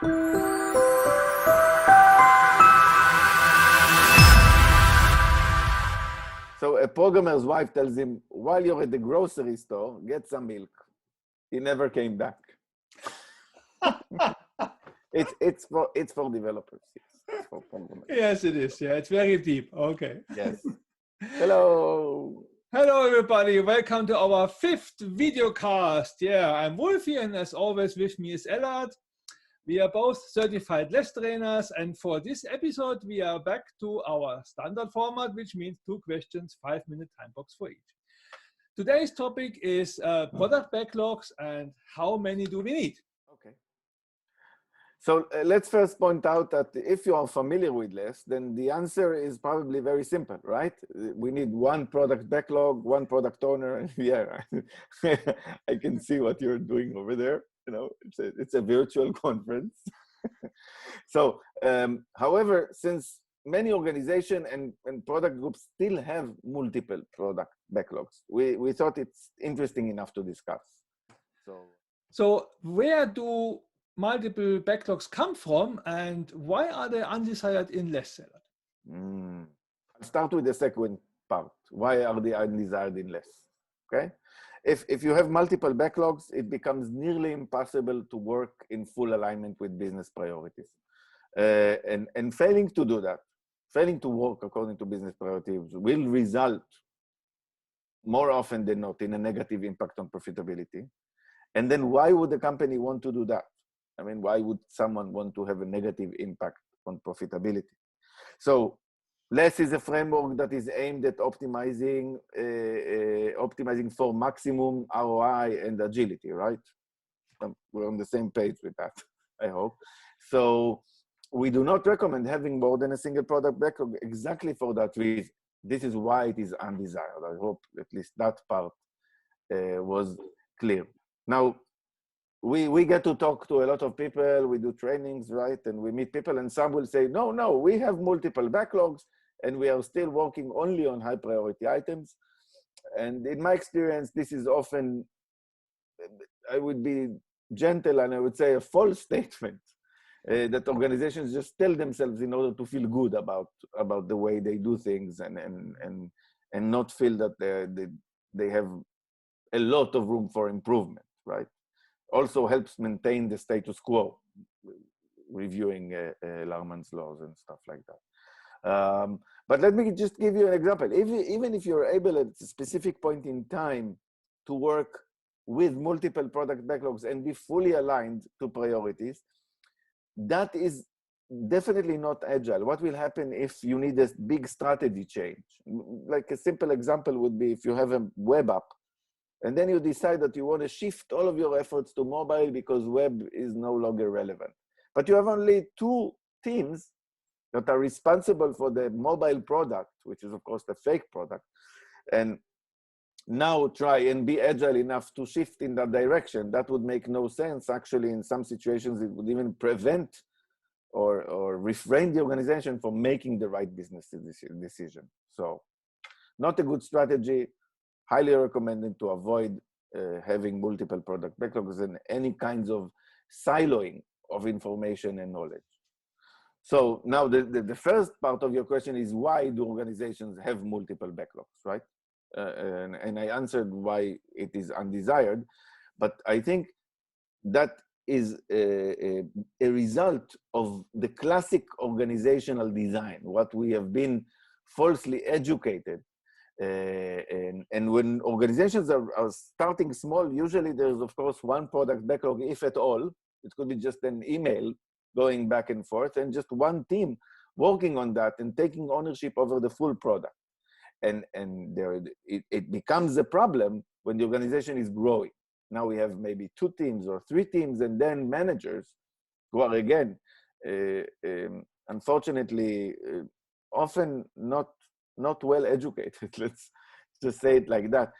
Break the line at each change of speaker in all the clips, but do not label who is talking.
So a programmer's wife tells him, while you're at the grocery store, get some milk. He never came back. It's for developers. It's for programmers.
Yes, it is. Yeah, it's very deep. Okay.
Yes. Hello.
Hello, everybody. Welcome to our 5th video cast. Yeah, I'm Wolfi, and as always, with me is Elad. We are both certified LeSS trainers, and for this episode, we are back to our standard format, which means 2 questions, 5-minute time box for each. Today's topic is product backlogs and how many do we need?
Okay. So let's first point out that if you are familiar with LeSS, then the answer is probably very simple, right? We need 1 product backlog, 1 product owner, and yeah, I can see what you're doing over there. You know, it's a virtual conference. So, however, since many organizations and product groups still have multiple product backlogs, we thought it's interesting enough to discuss.
So where do multiple backlogs come from, and why are they undesired in LeSS?
I'll start with the second part. Why are they undesired in LeSS? Okay. If you have multiple backlogs, it becomes nearly impossible to work in full alignment with business priorities. And failing to do that, failing to work according to business priorities will result more often than not in a negative impact on profitability. And then why would the company want to do that? I mean, why would someone want to have a negative impact on profitability? So LeSS is a framework that is aimed at optimizing for maximum ROI and agility, right? We're on the same page with that, I hope. So we do not recommend having more than a single product backlog exactly for that reason. This is why it is undesired. I hope at least that part was clear. Now, we get to talk to a lot of people, we do trainings, right? And we meet people, and some will say, no, we have multiple backlogs, and we are still working only on high priority items. And in my experience, this is often, I would be gentle, and I would say a false statement that organizations just tell themselves in order to feel good about the way they do things and not feel that they have a lot of room for improvement, right? Also helps maintain the status quo, reviewing Larman's laws and stuff like that. But let me just give you an example. Even if you're able at a specific point in time to work with multiple product backlogs and be fully aligned to priorities, that is definitely not agile. What will happen if you need a big strategy change? Like a simple example would be if you have a web app, and then you decide that you want to shift all of your efforts to mobile because web is no longer relevant. But you have only 2 teams that are responsible for the mobile product, which is of course the fake product. And now try and be agile enough to shift in that direction. That would make no sense. Actually, in some situations, it would even prevent or refrain the organization from making the right business decision. So not a good strategy. Highly recommended to avoid having multiple product backlogs and any kinds of siloing of information and knowledge. So now the first part of your question is, why do organizations have multiple backlogs, right? And I answered why it is undesired, but I think that is a result of the classic organizational design, what we have been falsely educated. And when organizations are starting small, usually there's of course 1 product backlog, if at all. It could be just an email going back and forth, and just 1 team working on that and taking ownership over the full product. And it becomes a problem when the organization is growing. Now we have maybe 2 teams or 3 teams, and then managers who are again, unfortunately, often not well educated. Let's just say it like that.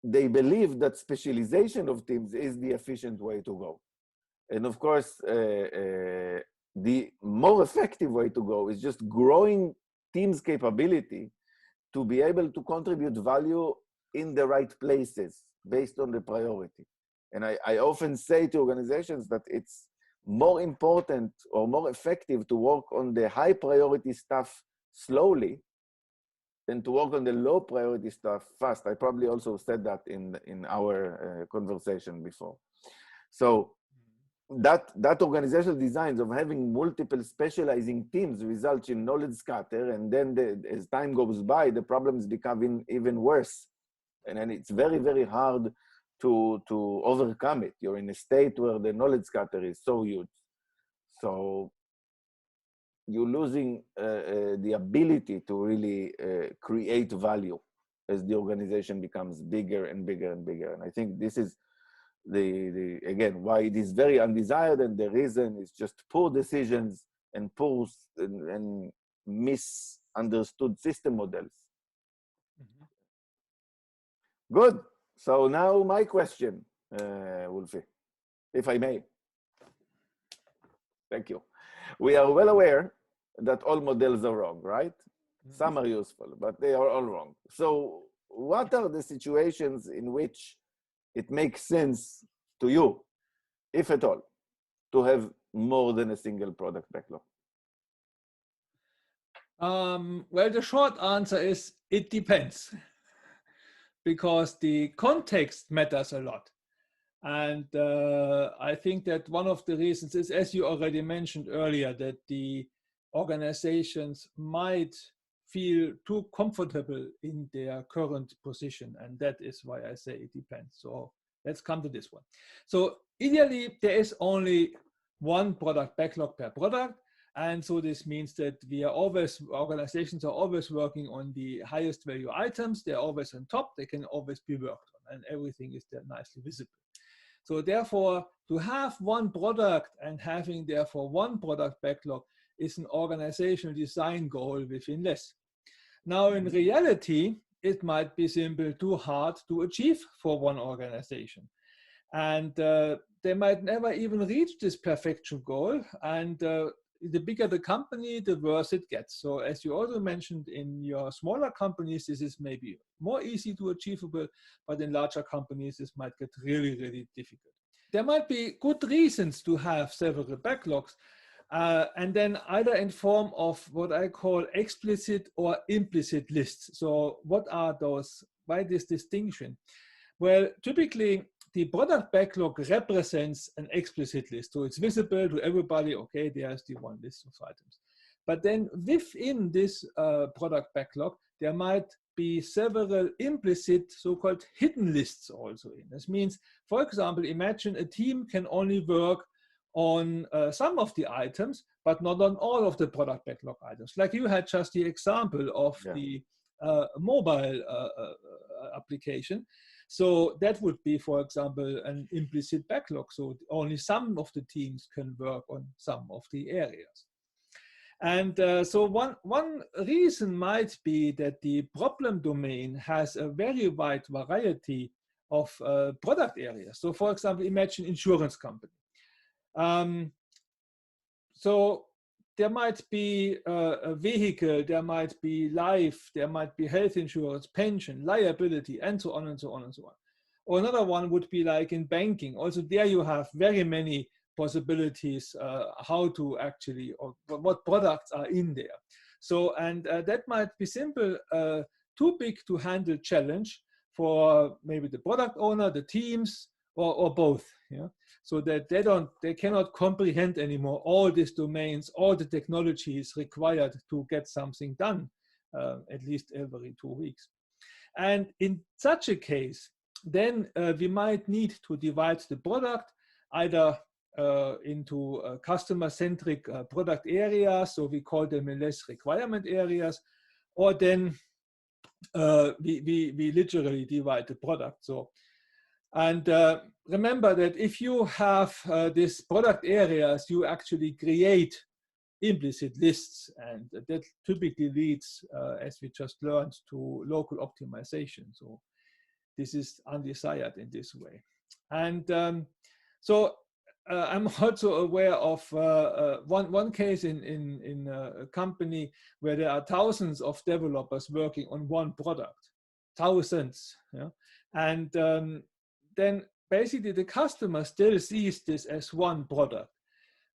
They believe that specialization of teams is the efficient way to go. And of course, the more effective way to go is just growing teams' capability to be able to contribute value in the right places based on the priority. And I often say to organizations that it's more important or more effective to work on the high priority stuff slowly than to work on the low priority stuff fast. I probably also said that in our conversation before. So that organizational designs of having multiple specializing teams results in knowledge scatter, and then as time goes by, the problems become even worse. And then it's very, very hard to overcome it. You're in a state where the knowledge scatter is so huge. So you're losing the ability to really create value as the organization becomes bigger and bigger and bigger. And I think this is again, why it is very undesired, and the reason is just poor decisions and poor and misunderstood system models. Good. So now my question, Wolfi, if I may. Thank you. We are well aware that all models are wrong, right? Some are useful, but they are all wrong. So what are the situations in which it makes sense to you, if at all, to have more than a single product backlog?
Well, the short answer is it depends, because the context matters a lot. And I think that one of the reasons is, as you already mentioned earlier, that the organizations might feel too comfortable in their current position. And that is why I say it depends. So let's come to this one. So ideally, there is only one product backlog per product. And so this means that organizations are always working on the highest value items. They're always on top. They can always be worked on, and everything is there nicely visible. So therefore, to have one product and having therefore one product backlog is an organizational design goal within LeSS. Now, in reality, it might be simply too hard to achieve for one organization. And they might never even reach this perfection goal. And the bigger the company, the worse it gets. So as you also mentioned, in your smaller companies, this is maybe more easy to achievable, but in larger companies, this might get really, really difficult. There might be good reasons to have several backlogs, and then either in form of what I call explicit or implicit lists. So what are those? Why this distinction? Well, typically, the product backlog represents an explicit list. So it's visible to everybody, okay, there's the one list of items. But then within this product backlog, there might be several implicit so-called hidden lists also in. This means, for example, imagine a team can only work on some of the items, but not on all of the product backlog items. Like you had just the example of the mobile application. So that would be, for example, an implicit backlog. So only some of the teams can work on some of the areas. And so one reason might be that the problem domain has a very wide variety of product areas. So for example, imagine insurance company. So there might be a vehicle, there might be life, there might be health insurance, pension, liability, and so on and so on and so on. Or another one would be like in banking. Also there you have very many possibilities how to actually, or what products are in there. So, and that might be simple, too big to handle challenge for maybe the product owner, the teams, or both. Yeah? So that they cannot comprehend anymore all these domains, all the technologies required to get something done, at least every 2 weeks. And in such a case, then we might need to divide the product either into customer-centric product areas, so we call them LeSS requirement areas, or then we literally divide the product. So. And remember that if you have these product areas, you actually create implicit lists, and that typically leads, as we just learned, to local optimization. So this is undesired in this way. And so I'm also aware of one case in a company where there are thousands of developers working on one product, thousands, yeah? And then basically the customer still sees this as one product,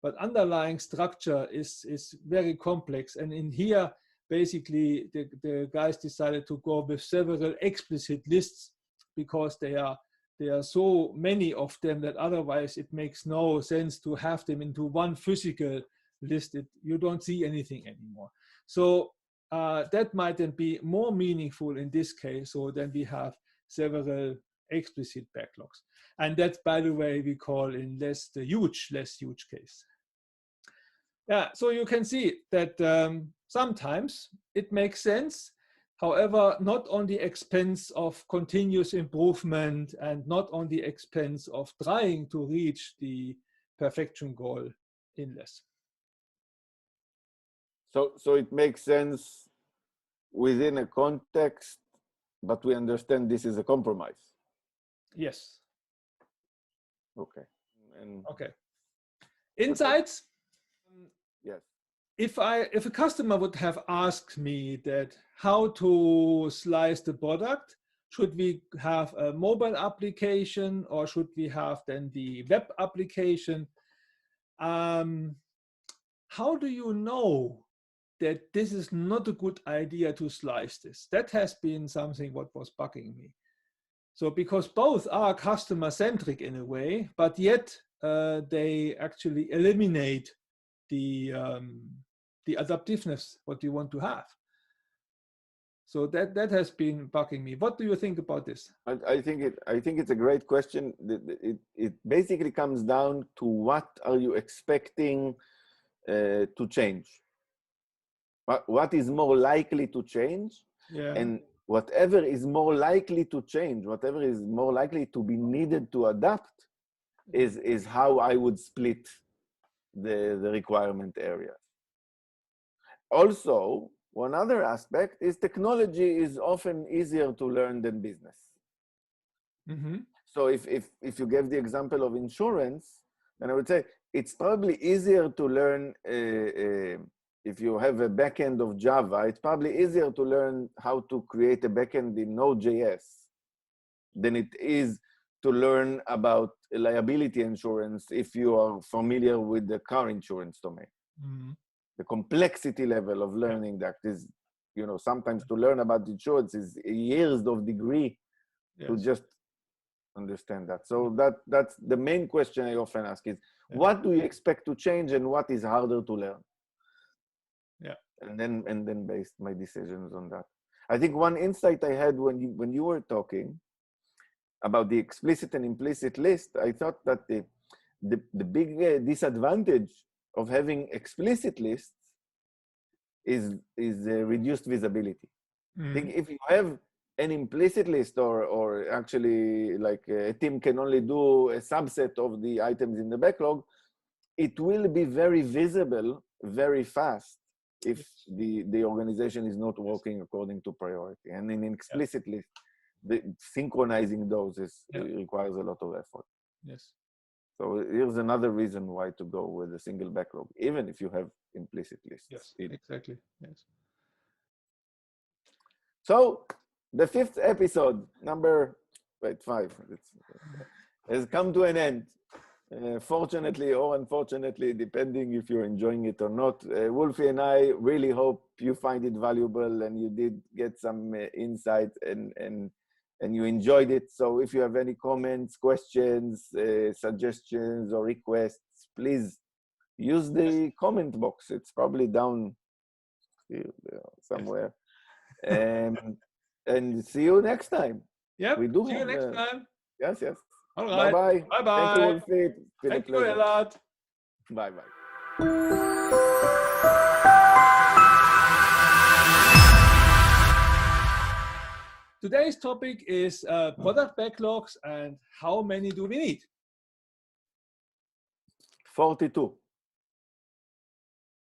but underlying structure is very complex. And in here, basically, the guys decided to go with several explicit lists because there are so many of them that otherwise it makes no sense to have them into one physical list. You don't see anything anymore. So that might then be more meaningful in this case, so then we have several explicit backlogs. And that, by the way, we call in less huge case. Yeah, so you can see that sometimes it makes sense, however, not on the expense of continuous improvement and not on the expense of trying to reach the perfection goal in less.
So it makes sense within a context, but we understand this is a compromise.
Yes.
Okay. And
okay. Insights?
Yes.
If a customer would have asked me that how to slice the product, should we have a mobile application or should we have then the web application? How do you know that this is not a good idea to slice this? That has been something what was bugging me. So because both are customer-centric in a way, but yet they actually eliminate the adaptiveness what you want to have. So that has been bugging me. What do you think about this?
I think it's a great question. It basically comes down to what are you expecting to change? What is more likely to change?
Yeah.
And whatever is more likely to change, whatever is more likely to be needed to adapt, is how I would split the requirement area. Also, one other aspect is technology is often easier to learn than business.
Mm-hmm.
So if you gave the example of insurance, then I would say it's probably easier to learn if you have a backend of Java, it's probably easier to learn how to create a backend in Node.js than it is to learn about liability insurance if you are familiar with the car insurance domain. Mm-hmm. The complexity level of learning that is, sometimes to learn about insurance is years of degree to just understand that. So that's the main question I often ask is, what do you expect to change and what is harder to learn?
Yeah.
And then based my decisions on that. I think one insight I had when you were talking about the explicit and implicit list, I thought that the big disadvantage of having explicit lists is reduced visibility. Mm-hmm. I think if you have an implicit list or actually like a team can only do a subset of the items in the backlog, it will be very visible very fast if the organization is not working according to priority. And in explicit list, synchronizing those requires a lot of effort.
Yes.
So here's another reason why to go with a single backlog, even if you have implicit lists.
Yes, exactly. Yes.
So the 5th episode, number 5, has come to an end. Fortunately or unfortunately, depending if you're enjoying it or not. Wolfi and I really hope you find it valuable and you did get some insight and you enjoyed it. So if you have any comments, questions, suggestions, or requests, please use the comment box. It's probably down here somewhere. And see you next time.
Yeah,
we do
see you next time.
Yes.
All right.
Bye-bye.
Bye-bye.
Thank you, Wolfi.
Thank you, Elad.
Bye-bye.
Today's topic is product backlogs and how many do we need?
42.